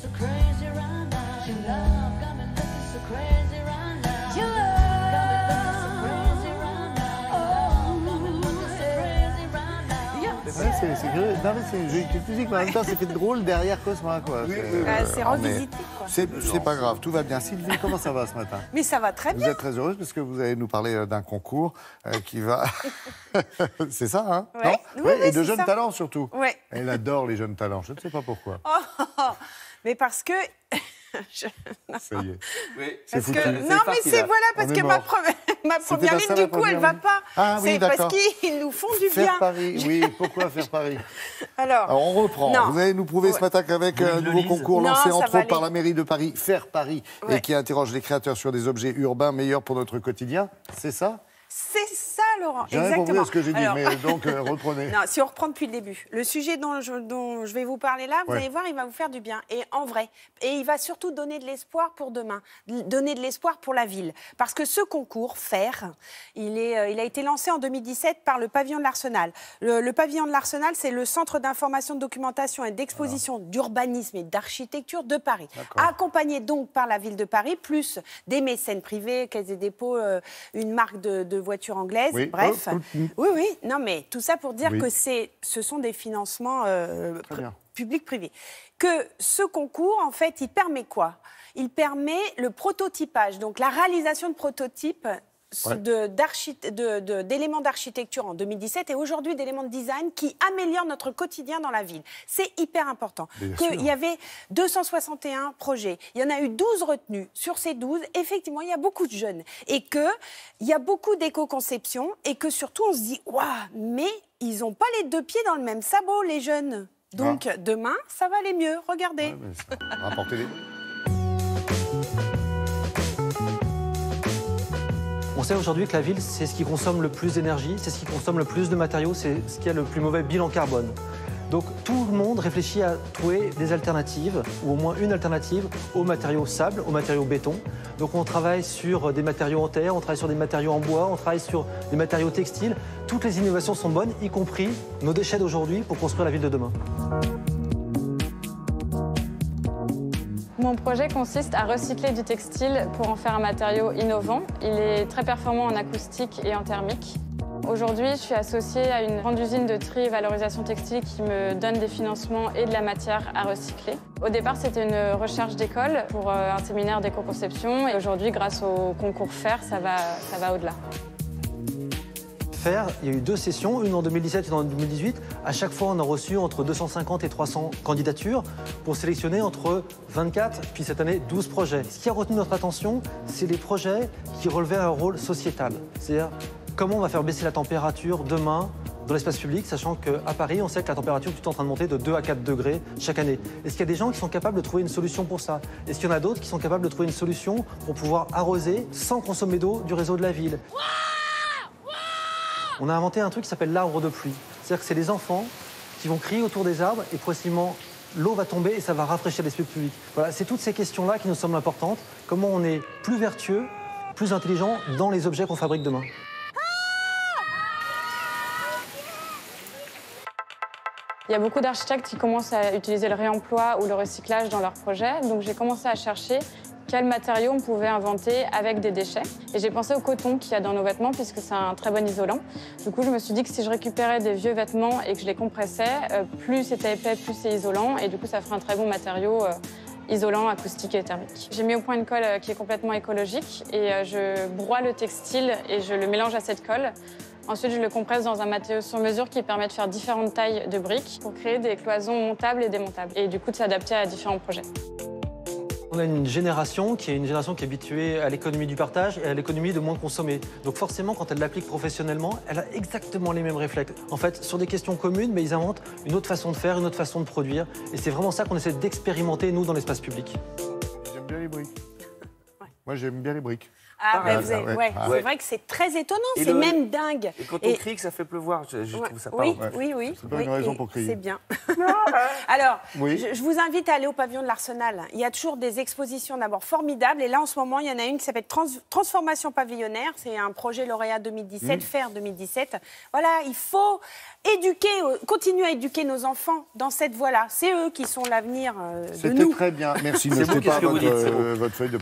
C'est curieux. Non, mais c'est une jolie petite musique, mais en même temps, c'est fait drôle derrière Cosma, quoi. C'est revisité, quoi. C'est pas grave, tout va bien. Sylvie, comment ça va ce matin? Mais ça va très bien. Vous êtes très heureuse parce que vous allez nous parler d'un concours qui va... C'est ça, hein? Ouais. Non Oui, et de c'est jeunes ça. talents, surtout. Ouais. Elle adore les jeunes talents. Je ne sais pas pourquoi. Mais parce que... Ça y est. Oui, C'est foutu. Non, mais c'est voilà, parce que ma première ligne, du coup, elle ne va pas. Ah oui, c'est d'accord. parce qu'ils nous font du Faire bien. Paris, oui. Pourquoi faire Paris? Alors, on reprend. Non. Vous allez nous prouver ce matin qu'avec un nouveau concours Non, lancé ça entre va autres par aller. la mairie de Paris, Faire Paris, et qui interroge les créateurs sur des objets urbains meilleurs pour notre quotidien, c'est ça? c'est ça, Laurent. J'ai rien compris Exactement. à ce que j'ai dit, Alors, mais donc reprenez. Non, si on reprend depuis le début, le sujet dont je vais vous parler là, vous allez voir, il va vous faire du bien. Et en vrai. Et il va surtout donner de l'espoir pour demain, donner de l'espoir pour la ville. Parce que ce concours, Faire, il a été lancé en 2017 par le Pavillon de l'Arsenal. Le Pavillon de l'Arsenal, c'est le centre d'information, de documentation et d'exposition d'urbanisme et d'architecture de Paris. Accompagné donc par la ville de Paris, plus des mécènes privés, Caisse des dépôts, une marque de voitures anglaises. Oui. Bref. Oh, Oui. Non, mais tout ça pour dire Oui. que ce sont des financements bien. publics-privés. Que ce concours, en fait, il permet quoi? Il permet le prototypage, donc la réalisation de prototypes d'éléments d'architecture en 2017 et aujourd'hui d'éléments de design qui améliorent notre quotidien dans la ville. C'est hyper important. Il y avait 261 projets. Il y en a eu 12 retenus. Sur ces 12, effectivement, il y a beaucoup de jeunes. Et qu'il y a beaucoup d'éco-conception et que surtout, on se dit, waouh, mais ils n'ont pas les deux pieds dans le même sabot, les jeunes. Donc, demain, ça va aller mieux. Regardez. Rapportez les... On sait aujourd'hui que la ville, c'est ce qui consomme le plus d'énergie, c'est ce qui consomme le plus de matériaux, c'est ce qui a le plus mauvais bilan carbone. Donc tout le monde réfléchit à trouver des alternatives, ou au moins une alternative, aux matériaux sable, aux matériaux béton. Donc on travaille sur des matériaux en terre, on travaille sur des matériaux en bois, on travaille sur des matériaux textiles. Toutes les innovations sont bonnes, y compris nos déchets d'aujourd'hui pour construire la ville de demain. Mon projet consiste à recycler du textile pour en faire un matériau innovant. Il est très performant en acoustique et en thermique. Aujourd'hui, je suis associée à une grande usine de tri et valorisation textile qui me donne des financements et de la matière à recycler. Au départ, c'était une recherche d'école pour un séminaire d'éco-conception. Et aujourd'hui, grâce au concours Faire, ça va au-delà. Faire, il y a eu 2 sessions, une en 2017 et une en 2018. À chaque fois, on a reçu entre 250 et 300 candidatures pour sélectionner entre 24, puis cette année, 12 projets. Ce qui a retenu notre attention, c'est les projets qui relevaient un rôle sociétal. C'est-à-dire, comment on va faire baisser la température demain dans l'espace public, sachant qu'à Paris, on sait que la température est tout en train de monter de 2 à 4 degrés chaque année. Est-ce qu'il y a des gens qui sont capables de trouver une solution pour ça? Est-ce qu'il y en a d'autres qui sont capables de trouver une solution pour pouvoir arroser sans consommer d'eau du réseau de la ville? On a inventé un truc qui s'appelle l'arbre de pluie. C'est-à-dire que c'est les enfants qui vont crier autour des arbres et progressivement, l'eau va tomber et ça va rafraîchir l'espace public. Voilà, c'est toutes ces questions-là qui nous semblent importantes. Comment on est plus vertueux, plus intelligent dans les objets qu'on fabrique demain. Il y a beaucoup d'architectes qui commencent à utiliser le réemploi ou le recyclage dans leurs projets. Donc j'ai commencé à chercher quels matériaux on pouvait inventer avec des déchets. Et j'ai pensé au coton qu'il y a dans nos vêtements puisque c'est un très bon isolant. Du coup, je me suis dit que si je récupérais des vieux vêtements et que je les compressais, plus c'était épais, plus c'est isolant. Et du coup, ça ferait un très bon matériau isolant, acoustique et thermique. J'ai mis au point une colle qui est complètement écologique et je broie le textile et je le mélange à cette colle. Ensuite, je le compresse dans un matériau sur mesure qui permet de faire différentes tailles de briques pour créer des cloisons montables et démontables. Et du coup, de s'adapter à différents projets. On a une génération qui est habituée à l'économie du partage et à l'économie de moins consommer. Donc forcément, quand elle l'applique professionnellement, elle a exactement les mêmes réflexes. En fait, sur des questions communes, mais ils inventent une autre façon de faire, une autre façon de produire. Et c'est vraiment ça qu'on essaie d'expérimenter, nous, dans l'espace public. J'aime bien les briques. Moi, j'aime bien les briques. Ah, ben vous avez- ouais, c'est vrai que c'est très étonnant, c'est même dingue. Et quand on crie que ça fait pleuvoir, je trouve ça pas oui, bon. oui. C'est pas une raison pour crier. C'est bien. Alors, Oui. je vous invite à aller au pavillon de l'Arsenal. Il y a toujours des expositions d'abord formidables. Et là, en ce moment, il y en a une qui s'appelle Transformation pavillonnaire. C'est un projet lauréat 2017, FAIR 2017. Voilà, il faut continuer à éduquer nos enfants dans cette voie-là. C'est eux qui sont l'avenir de nous. C'était très bien. Merci. Ne jetez pas qu'est-ce que vous dites, c'est beau. votre feuille de